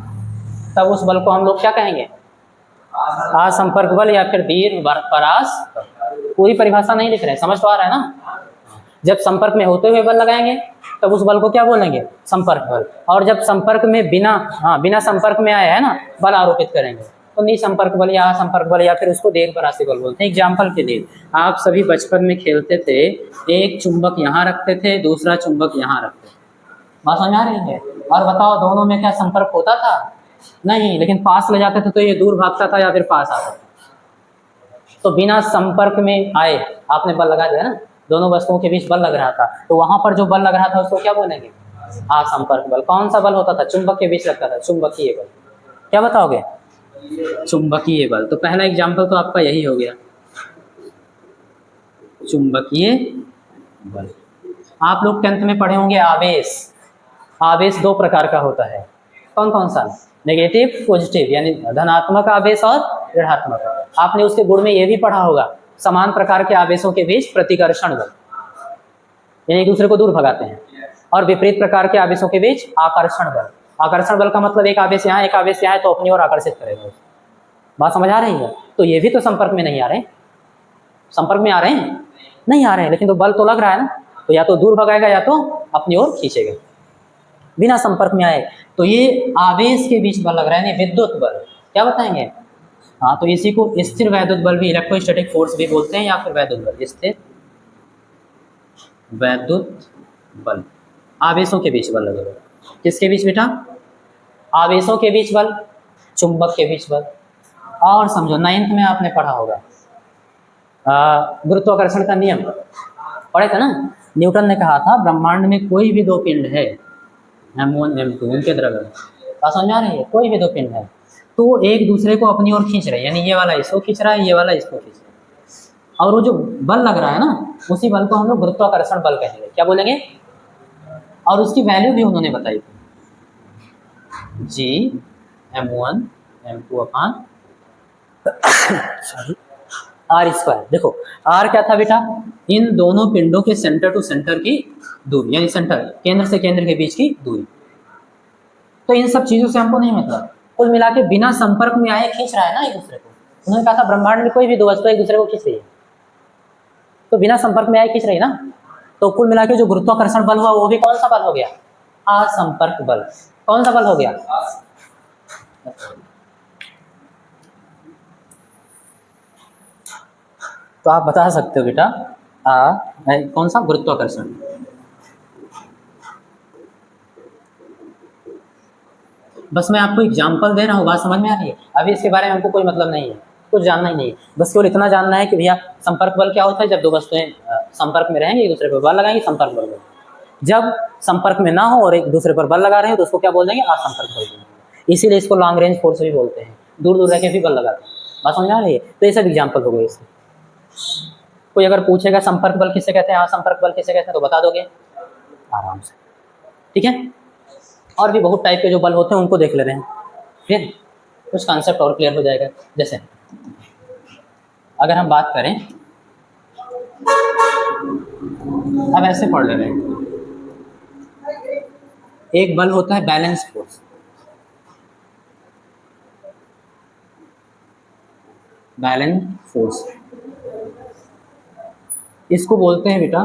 तब उस बल को हम लोग क्या कहेंगे, असंपर्क बल या फिर दीर्घ परास। पूरी परिभाषा नहीं लिख रहे, समझ तो आ रहा है ना। जब संपर्क में होते हुए बल लगाएंगे तब उस बल को क्या बोलेंगे, संपर्क बल, और जब संपर्क में बिना संपर्क में आए है ना बल आरोपित करेंगे तो निसंपर्क बल या असंपर्क बल या फिर उसको दीर्घ परासी बल बोलते हैं। एग्जाम्पल के लिए, आप सभी बचपन में खेलते थे, एक चुंबक यहाँ रखते थे, दूसरा चुंबक यहाँ रखते थे, बात समझ आ रही है, और बताओ दोनों में क्या संपर्क होता था, नहीं, लेकिन पास ले जाते थे तो ये दूर भागता था या फिर पास आता था। तो बिना संपर्क में आए आपने बल लगा दिया ना, दोनों वस्तुओं के बीच बल लग रहा था, तो वहां पर जो बल लग रहा था उसको क्या बोलेंगे, असंपर्क बल। कौन सा बल होता था, चुंबक के बीच लगता था, चुंबकीय बल। क्या बताओगे, चुंबकीय बल। तो पहला एग्जाम्पल तो आपका यही हो गया, चुंबकीय बल। आप लोग 10th में पढ़े होंगे आवेश, आवेश 2 प्रकार का होता है, कौन कौन सा, नेगेटिव पॉजिटिव, यानी धनात्मक आवेश और ऋणात्मक। आपने उसके गुण में ये भी पढ़ा होगा, समान प्रकार के आवेशों के बीच प्रतिकर्षण बल, यानी एक दूसरे को दूर भगाते हैं, और विपरीत प्रकार के आवेशों के बीच आकर्षण बल। आकर्षण बल का मतलब एक आवेश यहाँ एक आवेश यहाँ है तो अपनी ओर आकर्षित करेगा उसको। बात समझ आ रही है? तो ये भी तो संपर्क में नहीं आ रहे, संपर्क में आ रहे हैं नहीं आ रहे हैं, लेकिन तो बल तो लग रहा है ना, तो या तो दूर भगाएगा या तो अपनी ओर खींचेगा बिना संपर्क में आए। तो ये आवेश के बीच बल लग रहा है, विद्युत बल क्या बताएंगे? हाँ, तो इसी को स्थिर वैद्युत बल भी, इलेक्ट्रोस्टैटिक फोर्स भी बोलते हैं, या फिर वैद्युत बल, स्थिर वैद्युत बल। आवेशों के बीच बल लगेगा। किसके बीच बेटा? आवेशों के बीच बल, चुंबक के बीच बल। और समझो 9th में आपने पढ़ा होगा गुरुत्वाकर्षण का नियम पढ़े थे ना। न्यूटन ने कहा था ब्रह्मांड में कोई भी दो पिंड है, M1 M2 उनके द्रव्य, बात समझ आ रही है? कोई भी दो पिंड है तो एक दूसरे को अपनी ओर खींच रहे हैं, यानी ये वाला इसको खींच रहा है, ये वाला इसको खींच रहा है, और वो जो बल लग रहा है ना उसी बल को हम लोग गुरुत्वाकर्षण बल कहेंगे। क्या बोलेंगे? और उसकी वैल्यू भी उन्होंने बताई थी, G M1 M2 अपान R स्क्वायर। देखो R क्या था बेटा? इन दोनों पिंडों के सेंटर टू सेंटर की दूरी, यानी सेंटर केंद्र से केंद्र के बीच की दूरी। तो इन सब चीजों से हमको नहीं मतलब, कुल मिला के बिना संपर्क में आए खींच रहा है ना एक दूसरे को। उन्होंने कहा था ब्रह्मांड में कोई भी दो वस्तु एक दूसरे को खींच रही है, तो बिना संपर्क में आए खींच रही है ना। तो कुल मिला के जो गुरुत्वाकर्षण बल हुआ वो भी कौन सा बल हो गया? असंपर्क बल। कौन सा बल हो गया? तो आप बता सकते हो बेटा कौन सा? गुरुत्वाकर्षण। बस मैं आपको एग्जांपल दे रहा हूँ, बात समझ में आ रही है? अभी इसके बारे में हमको कोई मतलब नहीं है, कुछ जानना ही नहीं है, बस केवल इतना जानना है कि भैया संपर्क बल क्या होता है। जब दो वस्तुएं संपर्क में रहेंगे, एक दूसरे पर बल लगाएंगे, संपर्क बल। जब संपर्क में ना हो और एक दूसरे पर बल लगा रहे हो तो उसको क्या बोल देंगे? असंपर्क बल बोलेंगे। इसीलिए इसको लॉन्ग रेंज फोर्स भी बोलते हैं, दूर दूर रह के भी बल लगाते हैं। बात समझ आ रही है? तो ये सब एग्जाम्पल हो गए इसके। कोई अगर पूछेगा संपर्क बल किसे कहते हैं, असंपर्क बल किसे कहते हैं, तो बता दोगे आराम से, ठीक है? और भी बहुत टाइप के जो बल होते हैं उनको देख ले रहे हैं, फिर कुछ कॉन्सेप्ट और क्लियर हो जाएगा। जैसे अगर हम बात करें, अब ऐसे पढ़ ले रहे हैं, एक बल होता है बैलेंस फोर्स, बैलेंस फोर्स, इसको बोलते हैं बेटा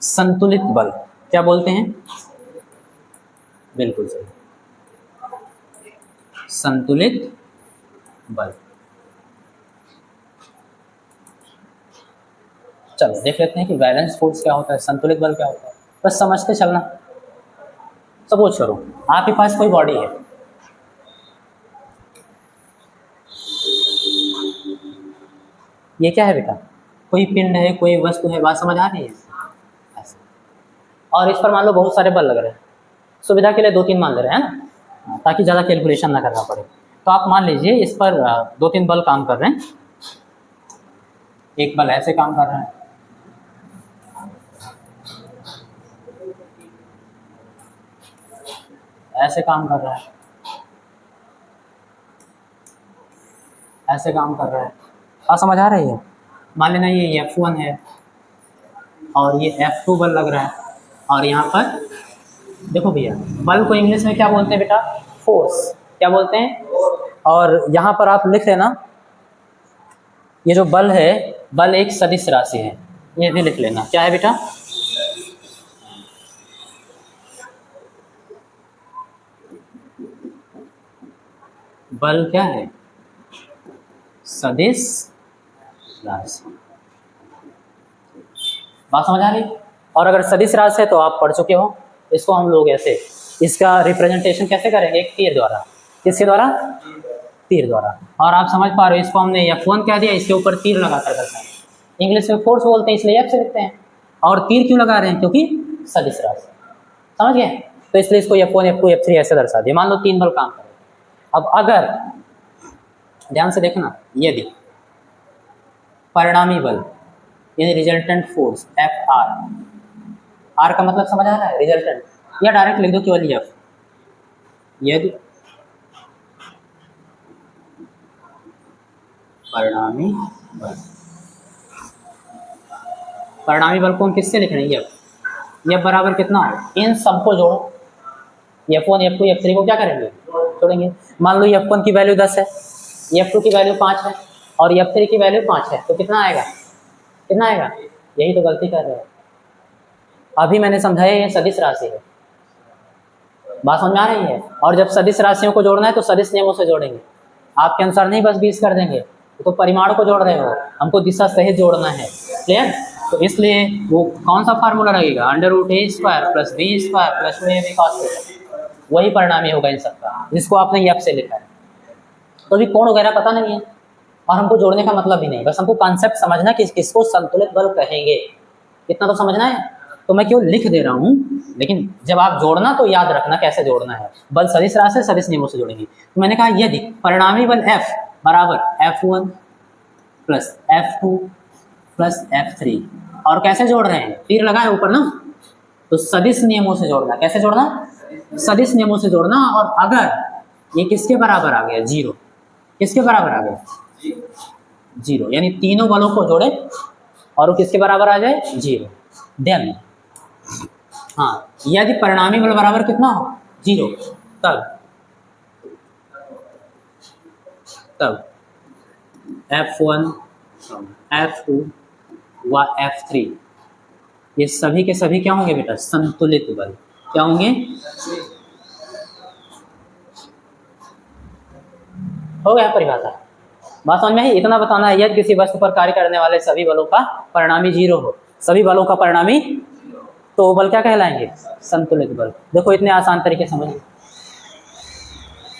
संतुलित बल। क्या बोलते हैं? बिल्कुल सही, संतुलित बल। चलो देख लेते हैं कि बैलेंस फोर्स क्या होता है, संतुलित बल क्या होता है। बस समझते चलना। सपोज करो आपके पास कोई बॉडी है, ये क्या है बेटा? कोई पिंड है, कोई वस्तु है, बात समझ आ रही है? ऐसे। और इस पर मान लो बहुत सारे बल लग रहे हैं, सुविधा के लिए 2-3 मान ले रहे हैं ना, ताकि ज़्यादा कैलकुलेशन ना करना पड़े। तो आप मान लीजिए इस पर 2-3 बल काम कर रहे हैं। एक बल ऐसे काम कर रहा है, ऐसे काम कर रहा है, ऐसे काम कर रहा है। बात समझ आ रही है? मान लेना ये F1 है और ये F2 बल लग रहा है, और यहाँ पर देखो भैया बल को इंग्लिश में क्या बोलते हैं बेटा? फोर्स। क्या बोलते हैं? और यहाँ पर आप लिख लेना, ये जो बल है, बल एक सदिश राशि है, ये भी लिख लेना। क्या है बेटा? बल क्या है? सदिश राशि। बात समझ आ रही? और अगर सदिश राशि है तो आप पढ़ चुके हो, इसको हम लोग ऐसे, इसका रिप्रेजेंटेशन कैसे करेंगे? एक तीर द्वारा। किसके द्वारा? तीर द्वारा। और आप समझ पा रहे हो, इसको हमने F1 कह दिया, इसके ऊपर तीर लगा कर रखा है। इंग्लिश में फोर्स बोलते हैं इसलिए F से लिखते हैं, और तीर क्यों लगा रहे हैं? क्योंकि सदिश राशि। समझ गए? तो इसलिए इसको F1 F2 F3 ऐसे दर्शा दिए। मान लो 3 बल काम करें। अब अगर ध्यान से देखना, यदि परिणामी बल यानी रिजल्टेंट फोर्स FR, R का मतलब समझ आ रहा है? रिजल्टेंट, या डायरेक्ट लिख दो केवल F। यदि परिणामी बल, परिणामी बल को हम किससे लिख रहे हैं? F। F बराबर कितना है, इन सबको जोड़ो, F1 F2 F3 को क्या करेंगे, जोड़ेंगे। मान लो F1 की वैल्यू 10 है, F2 की वैल्यू 5 है और F3 की वैल्यू 5 है, तो कितना आएगा, कितना आएगा, यही तो गलती कर रहे हो। अभी मैंने समझाया ये सदिश राशि है, बात समझ में आ रही है। और जब सदिश राशियों को जोड़ना है तो सदिश नियमों से जोड़ेंगे, आपके अनुसार नहीं बस 20 कर देंगे, तो परिमाण को जोड़ रहे हो, हमको दिशा सहित जोड़ना है, क्लियर। तो इसलिए वो कौन सा फार्मूला लगेगा, √a² + b² + 2ab cos θ, वही परिणामी होगा इन सबका, जिसको आपने F से लिखा है। तो अभी कोण वगैरह पता नहीं है और हमको जोड़ने का मतलब भी नहीं, बस हमको कॉन्सेप्ट समझना कि किसको संतुलित बल कहेंगे, इतना तो समझना है। तो मैं क्यों लिख दे रहा हूँ, लेकिन जब आप जोड़ना तो याद रखना कैसे जोड़ना है। बल सदिश राशि सदिश नियमों से जोड़ेंगे। तो मैंने कहा यदि परिणामी बल F बराबर F1 + F2 + F3, और कैसे जोड़ रहे हैं, तीर लगाए ऊपर ना, तो सदिश नियमों से जोड़ना। कैसे जोड़ना, सदिश नियमों से जोड़ना। और अगर ये किसके बराबर आ गया, 0, किसके बराबर आ गया, 0, यानी तीनों बलों को जोड़े और वो किसके बराबर आ जाए, 0। देन हाँ, यदि परिणामी बल बराबर कितना हो, 0, तब F1 F2 व F3 ये सभी के सभी क्या होंगे बेटा, संतुलित बल। क्या होंगे, हो गया परिभाषा, बात समझ में आई। इतना बताना है, यदि किसी वस्तु पर कार्य करने वाले सभी बलों का परिणामी 0 हो, सभी बलों का परिणामी, तो बल क्या कहलाएंगे, संतुलित बल। देखो इतने आसान तरीके समझिए,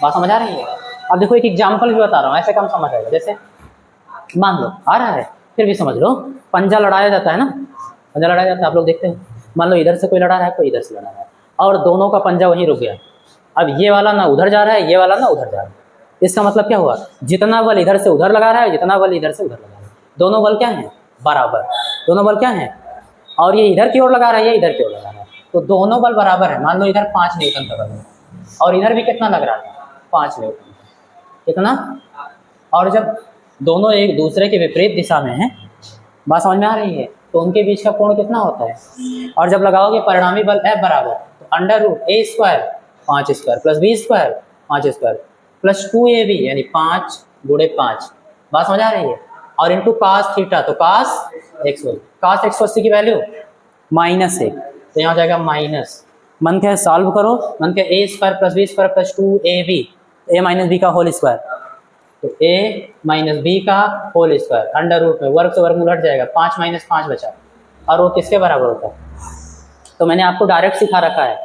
बात समझ आ रही है। अब देखो एक एग्जाम्पल भी बता रहा हूँ, ऐसे कम समझ आएगा। जैसे मान लो, आ रहा है फिर भी समझ लो, पंजा लड़ाया जाता है ना, पंजा लड़ाया जाता है, आप लोग देखते हैं। मान लो इधर से कोई लड़ा रहा है, कोई इधर से लड़ा रहा है, और दोनों का पंजा वहीं रुक गया। अब ये वाला ना उधर जा रहा है, ये वाला ना उधर जा रहा है। इसका मतलब क्या हुआ, जितना बल इधर से उधर लगा रहा है, जितना बल इधर से उधर लगा रहा है, दोनों बल क्या है, बराबर। दोनों बल क्या है, और ये इधर की ओर लगा रहा है, ये इधर की ओर लगा रहा है, तो दोनों बल बराबर है। मान लो इधर 5 न्यूटन का बल है और इधर भी कितना लग रहा है, 5 न्यूटन, कितना। और जब दोनों एक दूसरे के विपरीत दिशा में हैं, बात समझ में आ रही है, तो उनके बीच का कोण कितना होता है। और जब लगाओगे परिणामी बल F बराबर, तो √a² 5² + b² 5² + 2ab यानी 5 × 5, बात समझ आ रही है। और इंटू cos थीटा, तो cos 180 की वैल्यू -1, तो यहाँ जाएगा माइनस, मन के सॉल्व करो, मन के a² + b² + 2ab, a - b का होल स्क्वायर, तो a - b का होल स्क्वायर, अंडर रूट में वर्ग से वर्गमूल हट जाएगा, 5 - 5 बचा, और वो किसके बराबर होता है। तो मैंने आपको डायरेक्ट सिखा रखा है,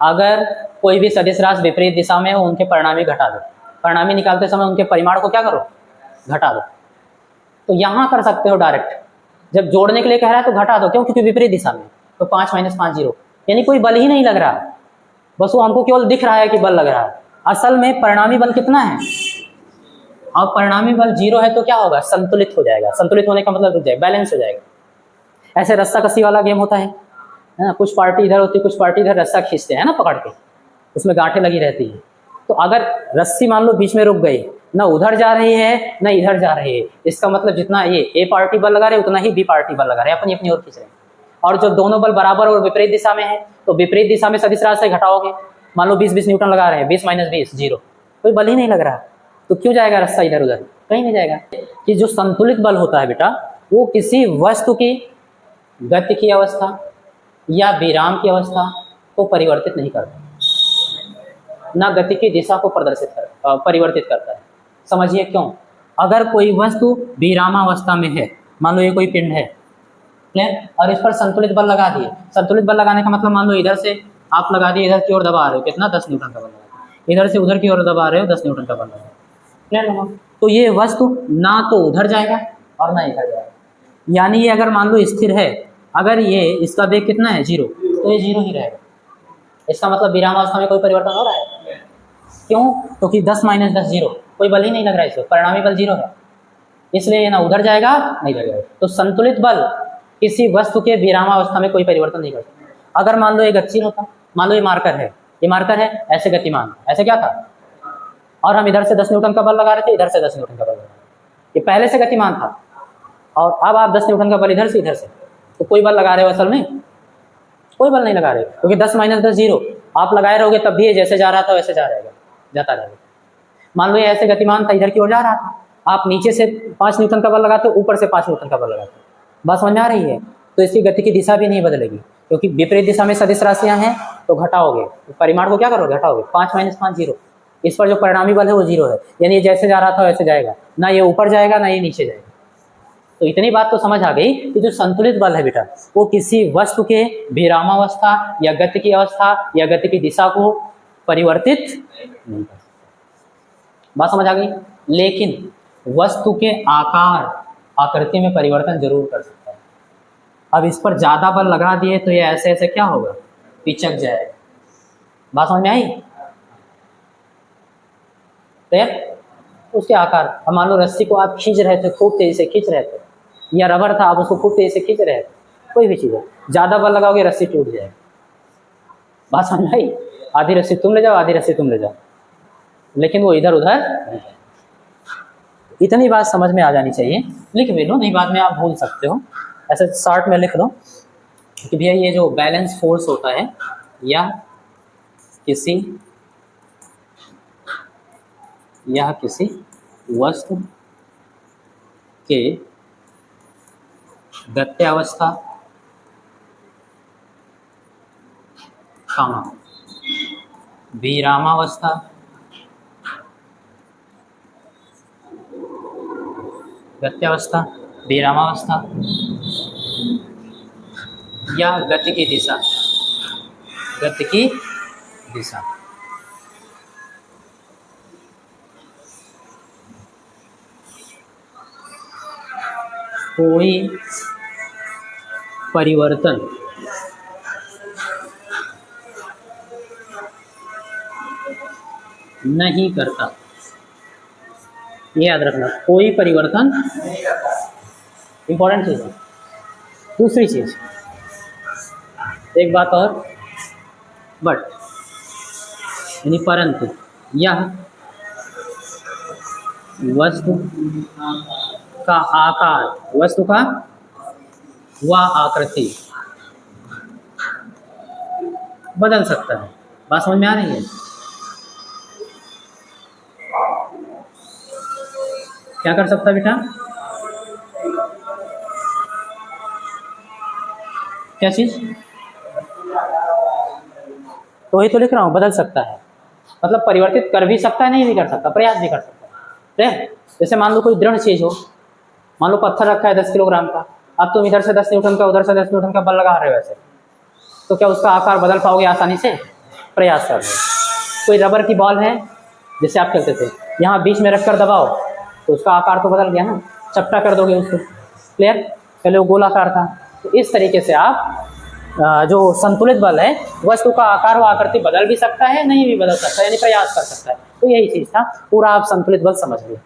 अगर कोई भी सदिश राशि विपरीत दिशा में हो, उनके परिणामी घटा दो, परिणामी निकालते समय उनके परिमाण को क्या करो, घटा दो। तो यहाँ कर सकते हो डायरेक्ट, जब जोड़ने के लिए कह रहा है तो घटा दो, क्यों, क्योंकि विपरीत दिशा में, तो 5 - 5 0, यानी कोई बल ही नहीं लग रहा, बस वो हमको केवल दिख रहा है कि बल लग रहा है। असल में परिणामी बल कितना है, और परिणामी बल 0 है तो क्या होगा, संतुलित हो जाएगा। संतुलित होने का मतलब रुक जाएगा, बैलेंस हो जाएगा। ऐसे रस्सा कसी वाला गेम होता है ना, कुछ पार्टी इधर होती है, कुछ पार्टी इधर, रस्सा खींचते हैं ना पकड़ के, उसमें गांठें लगी रहती है। तो अगर रस्सी मान लो बीच में रुक गई, ना उधर जा रही है ना इधर जा रही है, इसका मतलब जितना ये ए पार्टी बल लगा रहे हैं उतना ही बी पार्टी बल लगा रहे हैं, अपनी अपनी ओर खींच रहे हैं। और जब दोनों बल बराबर और विपरीत दिशा में है, तो विपरीत दिशा में सदिश राशि से घटाओगे, मान लो 20 न्यूटन लगा रहे हैं, 20 - 20 0, कोई बल ही नहीं लग रहा, तो क्यों जाएगा रस्सा इधर उधर, कहीं नहीं जाएगा। कि जो संतुलित बल होता है बेटा, वो किसी वस्तु की गति की अवस्था या विराम की अवस्था को परिवर्तित नहीं करता, ना गति की दिशा को परिवर्तित करता है। समझिए क्यों, अगर कोई वस्तु विरामावस्था में है, मान लो ये कोई पिंड है, और इस पर संतुलित बल लगा दिए। संतुलित बल लगाने का मतलब मान लो इधर से आप लगा दिए, इधर की ओर दबा रहे हो, कितना, 10 न्यूटन का बल लगा, इधर से उधर की ओर दबा रहे हो, 10 न्यूटन का बल लगा, क्लियर। तो ये वस्तु ना तो उधर जाएगा और ना इधर जाएगा, यानी ये अगर मान लो स्थिर है, अगर ये इसका वेग कितना है 0, तो ये 0 ही रहेगा। इसका मतलब विरामावस्था में कोई परिवर्तन हो रहा है, क्यों, क्योंकि 10 - 10 0, कोई बल ही नहीं लग रहा है इसको, परिणामी बल 0 है, इसलिए ये ना उधर जाएगा ना इधर जाएगा। तो संतुलित बल किसी वस्तु के विरामावस्था में कोई परिवर्तन नहीं कर सकता। अगर मान लो ये गतिशील होता, मान लो ये मार्कर है, ये मार्कर है, ऐसे गतिमान, ऐसे क्या था, और हम इधर से 10 न्यूटन का बल लगा रहे थे, इधर से 10 न्यूटन का बल लगा रहे थे, ये पहले से गतिमान था, और अब आप 10 न्यूटन का बल इधर से, तो कोई बल लगा रहे हो असल में, कोई बल नहीं लगा रहे, क्योंकि 10 - 10 0, आप लगाए रहोगे तब भी ये जैसे जा रहा था वैसे जाता रहेगा। मान लो ये ऐसे गतिमान था, इधर की ओर जा रहा था, आप नीचे से 5 न्यूटन का बल लगाते हो, ऊपर से 5 न्यूटन का बल लगाते हो, बात समझ में आ रही है? तो इसकी गति की दिशा भी नहीं बदलेगी, क्योंकि विपरीत दिशा में सदिश राशियां हैं, तो घटाओगे, तो परिमाण को क्या करोगे? घटाओगे। 5 - 5 0, इस पर जो परिणामी बल है वो 0 है, यानी ये जैसे जा रहा था वैसे जाएगा, ना ये ऊपर जाएगा ना ये नीचे जाएगा। तो इतनी बात तो समझ आ गई कि जो संतुलित बल है बेटा, वो किसी वस्तु के विरामावस्था या गति की अवस्था या गति की दिशा को परिवर्तित नहीं कर सकता। बात समझ आ गई? लेकिन वस्तु के आकार आकृति में परिवर्तन जरूर कर सकता है। अब इस पर ज्यादा बल लगा दिए तो ये ऐसे ऐसे क्या होगा? पिचक जाएगा। बात समझ में आई? तो उसके आकार, अब मान लो रस्सी को आप खींच रहे थे, खूब तेजी से खींच रहे थे, या रबर था आप उसको खूब तेजी से खींच रहे थे, कोई भी चीज़ है, ज़्यादा बल लगाओगे रस्सी टूट जाएगी। बात समझ में आई? आधी रस्सी तुम ले जाओ, आधी रस्सी तुम ले जाओ, लेकिन वो इधर उधर। इतनी बात समझ में आ जानी चाहिए। लिख भी लो, नहीं बाद में आप भूल सकते हो, ऐसे शॉर्ट में लिख लो कि भैया ये जो बैलेंस फोर्स होता है या किसी वस्तु के गत्यावस्था, विरामावस्था गत्यावस्था, विरामावस्था या गति की दिशा कोई परिवर्तन नहीं करता। ये याद रखना, कोई परिवर्तन इंपॉर्टेंट चीज है। दूसरी चीज, एक बात और, बट यानी परंतु यह वस्तु का आकार, वस्तु का व आकृति बदल सकता है। बात समझ में आ रही है? क्या कर सकता है बेटा? क्या चीज? तो वही तो लिख रहा हूँ, बदल सकता है, मतलब परिवर्तित कर भी सकता है, नहीं भी कर सकता, प्रयास भी कर सकता है। जैसे मान लो कोई दृढ़ चीज हो, मान लो पत्थर रखा है 10 किलोग्राम का, अब तुम इधर से 10 न्यूटन का उधर से 10 न्यूटन का बल लगा रहे हो ऐसे, तो क्या उसका आकार बदल पाओगे आसानी से? प्रयास कर रहे हो। कोई रबर की बॉल है जैसे आप खेलते थे, यहाँ बीच में रखकर दबाओ तो उसका आकार तो बदल गया ना, चपटा कर दोगे उसको। क्लियर? पहले वो गोलाकार था। तो इस तरीके से आप जो संतुलित बल है, वस्तु का आकार व आकृति बदल भी सकता है, नहीं भी बदल सकता है, यानी प्रयास कर सकता है। तो यही चीज था, पूरा आप संतुलित बल समझ लिए।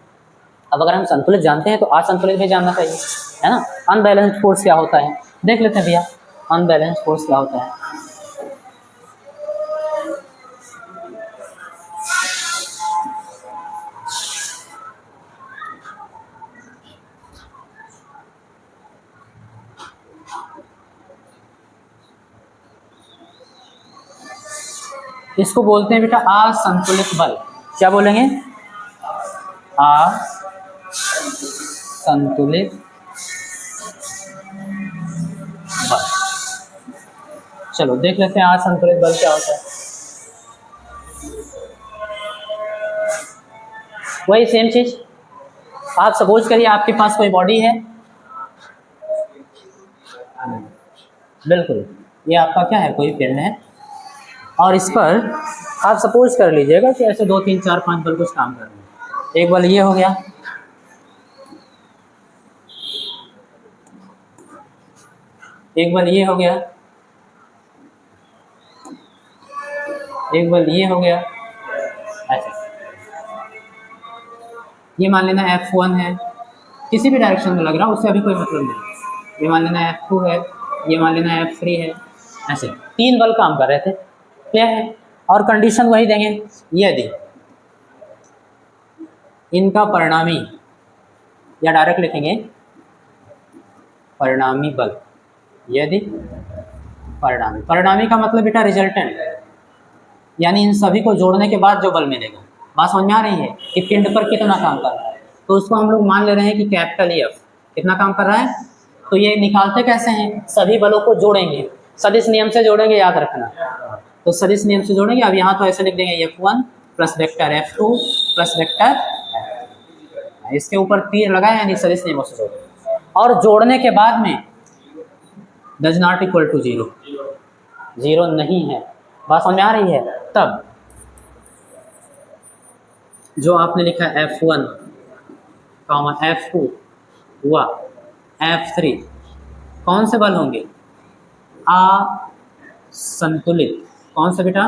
अब अगर हम संतुलित जानते हैं तो असंतुलित भी जानना चाहिए, है ना? अनबैलेंस्ड फोर्स क्या होता है देख लेते हैं भैया। अनबैलेंस्ड फोर्स क्या होता है? इसको बोलते हैं बेटा असंतुलित बल। क्या बोलेंगे? असंतुलित बल। चलो देख लेते हैं असंतुलित बल क्या होता है। वही सेम चीज, आप सपोज करिए आपके पास कोई बॉडी है, बिल्कुल ये आपका क्या है, कोई पिंड है, और इस पर आप सपोज कर लीजिएगा कि ऐसे 2 3 4 5 बल कुछ काम कर रहे हैं। एक बल ये हो गया, एक बल ये हो गया, एक बल ये हो गया, ऐसे। ये मान लेना F1 है, किसी भी डायरेक्शन में लग रहा उससे अभी कोई मतलब नहीं। ये मान लेना F2 है, ये मान लेना F3 है, ऐसे 3 बल काम कर रहे थे। क्या है? और कंडीशन वही देंगे, यदि इनका परिणामी, या डायरेक्ट लिखेंगे परिणामी बल, यदि परिणामी। परिणामी का मतलब बेटा रिजल्टेंट, यानी इन सभी को जोड़ने के बाद जो बल मिलेगा। बात समझ में आ रही है कि पिंड पर कितना काम कर रहा है, तो उसको हम लोग मान ले रहे हैं कि कैपिटल एफ कितना काम कर रहा है। तो ये निकालते कैसे हैं, सभी बलों को जोड़ेंगे, सदिश नियम से जोड़ेंगे, याद रखना। तो सदिश नियम से जोड़ेंगे। अब यहाँ तो ऐसे लिख देंगे F1 plus vector F2 plus vector, इसके ऊपर तीर लगाए यानी सदिश नियमों से जोड़ेंगे, और जोड़ने के बाद में डज नॉट इक्वल टू 0, 0 नहीं है। बात समझ में आ रही है। तब जो आपने लिखा F1 F2 हुआ F3, कौन से बल होंगे, असंतुलित। कौन सा बेटा,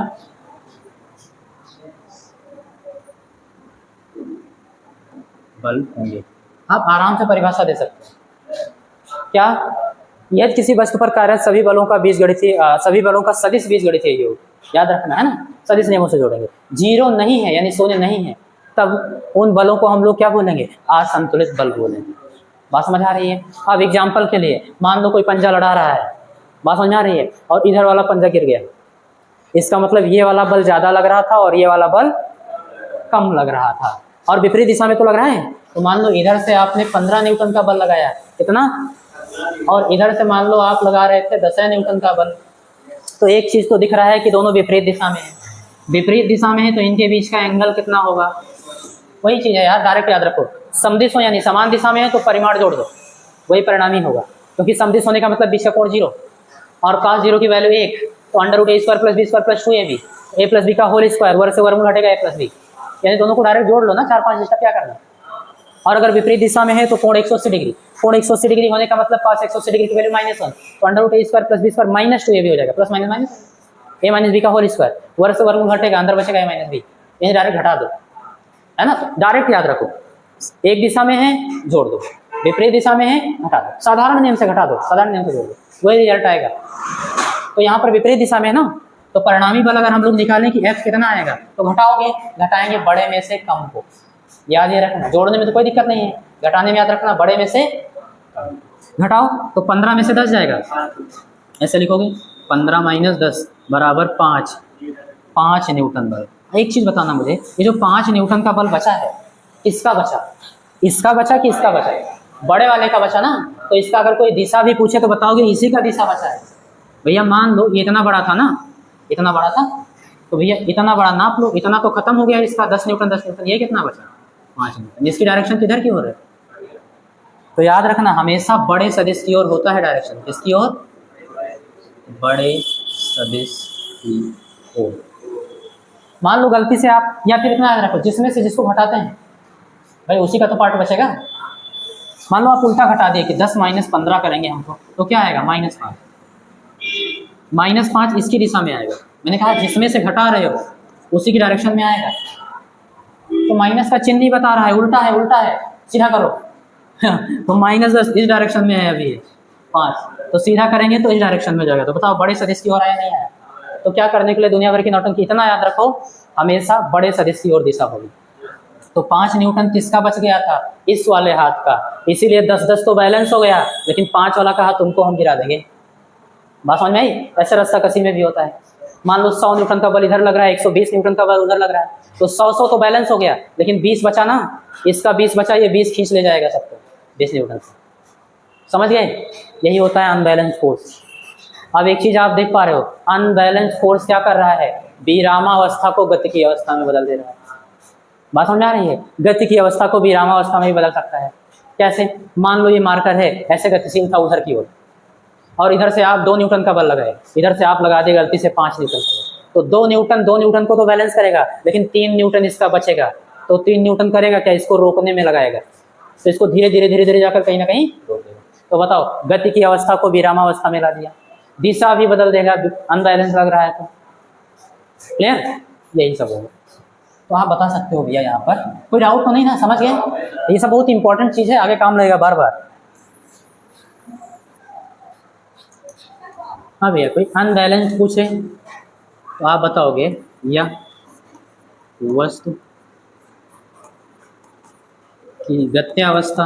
बल होंगे। आप आराम से परिभाषा दे सकते हैं क्या, यदि किसी वस्तु पर कार्यरत सभी बलों का बीजगणितीय सभी बलों का सदिश बीजगणितीय योग, याद रखना है ना, सदिश नियमों से जोड़ेंगे। 0 नहीं है यानी शून्य नहीं है, तब उन बलों को हम लोग क्या बोलेंगे, असंतुलित बल बोलेंगे। बात समझ आ रही है। अब एग्जाम्पल के लिए मान लो कोई पंजा लड़ा रहा है, बात समझ आ रही है, और इधर वाला पंजा गिर गया, इसका मतलब ये वाला बल ज्यादा लग रहा था और ये वाला बल कम लग रहा था, और विपरीत दिशा में तो लग रहा है। तो मान लो इधर से आपने 15 न्यूटन का बल लगाया, कितना, और इधर से मान लो आप लगा रहे थे 10 न्यूटन का बल। तो एक चीज तो दिख रहा है कि दोनों विपरीत दिशा में है, विपरीत दिशा में है तो इनके बीच का एंगल कितना होगा, वही चीज है यार, डायरेक्ट याद रखो। समदिश हो यानी समान दिशा में है तो परिमाण जोड़ दो, वही परिणामी होगा, क्योंकि समदिश होने का मतलब बीच का कोण 0 और cos 0 की वैल्यू 1, तो √a² + b² + 2ab, a + b का होल स्क्वायर, वर्ग से वर्गमूल हटेगा a + b, यानी दोनों को डायरेक्ट जोड़ लो ना, 4-5 स्टेप क्या करना। और अगर विपरीत दिशा में है तो कोण 180 डिग्री, कोण 180 डिग्री होने का मतलब cos 180 डिग्री की वैल्यू -1, तो √a² + b² -2ab हो जाएगा, plus minus minus a - b का होल स्क्वायर, वर्ग से वर्गमूल हटेगा, अंदर बचेगा a - b, ये डायरेक्ट घटा दो, है ना। तो डायरेक्ट याद रखो, एक दिशा में है जोड़ दो, विपरीत दिशा में है घटा दो, साधारण नियम से घटा दो, साधारण नियम से जोड़ दो, वही रिजल्ट आएगा। तो यहाँ पर विपरीत दिशा में है ना, तो परिणामी बल अगर हम लोग निकालें कि F कितना आएगा, तो घटाओगे, घटाएंगे बड़े में से कम को, याद ये रखना। जोड़ने में तो कोई दिक्कत नहीं है, घटाने में याद रखना बड़े में से घटाओ, तो 15 में से 10 जाएगा, ऐसे लिखोगे 15 - 10 = 5 न्यूटन बल। एक चीज बताना मुझे, ये जो 5 न्यूटन का बल बचा है, किसका बचा, इसका बचा कि इसका बचा, बड़े वाले का बचा ना। तो इसका अगर कोई दिशा भी पूछे तो बताओगे इसी का दिशा बचा है। भैया मान लो ये इतना बड़ा था ना, इतना बड़ा था, तो भैया इतना बड़ा नाप लो, इतना तो खत्म हो गया इसका, 10 न्यूटन 10 न्यूटन, ये कितना बचा, 5 न्यूटन। इसकी डायरेक्शन किधर की हो रही है, तो याद रखना हमेशा बड़े सदिश की ओर होता है डायरेक्शन, किसकी ओर, बड़े सदिश की ओर। मान लो गलती से आप, या फिर इतना याद रखो, जिसमें से जिसको घटाते हैं भाई उसी का तो पार्ट बचेगा। मान लो आप उल्टा घटा दिए कि 10 - 15 करेंगे हमको, तो क्या आएगा, -5, -5 इसकी दिशा में आएगा। मैंने कहा जिसमें से घटा रहे हो उसी की डायरेक्शन में आएगा, तो माइनस का चिन्ह नहीं बता रहा है, उल्टा है, उल्टा है, सीधा करो तो -10 इस डायरेक्शन में है, अभी 5, तो सीधा करेंगे तो इस डायरेक्शन में जाएगा। तो बताओ बड़े सदिश की ओर आया नहीं आया। तो क्या करने के लिए दुनिया भर की नौटंकी, इतना याद रखो हमेशा बड़े सदिश की ओर दिशा होगी। तो 5 न्यूटन किसका बच गया था, इस वाले हाथ का, इसीलिए 10-10 तो बैलेंस हो गया, लेकिन 5 वाला का हाथ तुमको हम गिरा देंगे। बात समझ में आई। ऐसे रस्सा कसी में भी होता है, मान लो 100 न्यूटन का बल इधर लग रहा है, 120 न्यूटन का बल उधर लग रहा है, तो 100 तो बैलेंस हो गया, लेकिन 20 बचा ना, इसका 20 बचा, ये 20 खींच ले जाएगा सबको 20 न्यूटन से। समझ गए, यही होता है अनबैलेंस फोर्स। अब एक चीज आप देख पा रहे हो, अनबैलेंस फोर्स क्या कर रहा है, विरामावस्था को गति की अवस्था में बदल दे रहा है। बात समझ आ रही है, गति की अवस्था को विरामावस्था में भी बदल सकता है। कैसे, मान लो ये मार्कर है, ऐसे गतिशील था उधर की ओर, और इधर से आप 2 न्यूटन का बल लगाए, इधर से आप लगा दिए गलती से 5 न्यूटन का बल, तो 2 न्यूटन को तो बैलेंस करेगा, लेकिन 3 न्यूटन इसका बचेगा, तो 3 न्यूटन करेगा क्या, इसको रोकने में लगाएगा, तो इसको धीरे धीरे जाकर कहीं ना कहीं रोक देगा। तो बताओ गति की अवस्था को विरामावस्था में ला दिया, दिशा भी बदल देगा, अनबैलेंस लग रहा है तो। क्लियर, यही सब होगा। तो आप बता सकते हो भैया, यहाँ पर कोई डाउट तो नहीं ना, समझ गए। ये सब बहुत इंपॉर्टेंट चीज़ है, आगे काम लगेगा बार बार। हाँ भैया, कोई अनबैलेंस पूछे तो आप बताओगे, या वस्तु की गत्यावस्था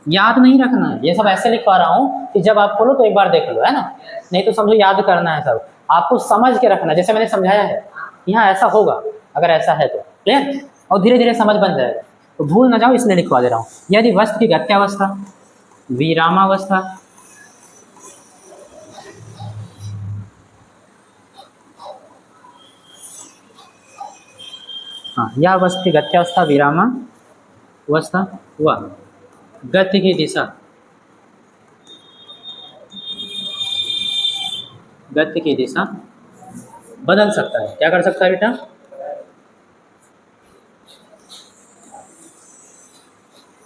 याद नहीं रखना है, ये सब ऐसे लिखवा रहा हूँ कि जब आप खोलो तो एक बार देख लो, है ना, नहीं तो समझो याद करना है सब, आपको समझ के रखना, जैसे मैंने समझाया है यहाँ ऐसा होगा, अगर ऐसा है तो क्लियर, और धीरे धीरे समझ बन जाएगा, तो भूल ना जाओ इसलिए लिखवा दे रहा हूँ। यदि वस्तु की गत्यावस्था, विरामावस्था, हाँ, यह वस्तु की गत्यावस्था, विरामावस्था व गति की दिशा, गति की दिशा बदल सकता है। क्या कर सकता है बेटा?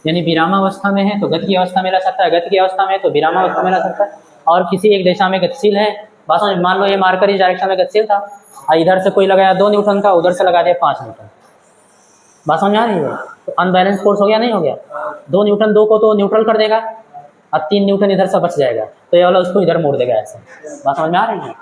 यानी विरामावस्था में है तो गति की अवस्था में ला सकता है, गति की अवस्था में है तो विरामावस्था में ला सकता है, और किसी एक दिशा में गतिशील है, बस मान लो ये मार्कर इस डायरेक्शन में गतिशील था, और इधर से कोई लगाया 2 न्यूटन का, उधर से लगा दिया 5 न्यूटन, बात समझ आ रही है? तो अनबैलेंस फोर्स हो गया, नहीं हो गया? 2 न्यूटन 2 को तो न्यूट्रल कर देगा और 3 न्यूटन इधर से बच जाएगा, तो ये वाला उसको इधर मोड़ देगा ऐसे, बात समझ में आ रही है?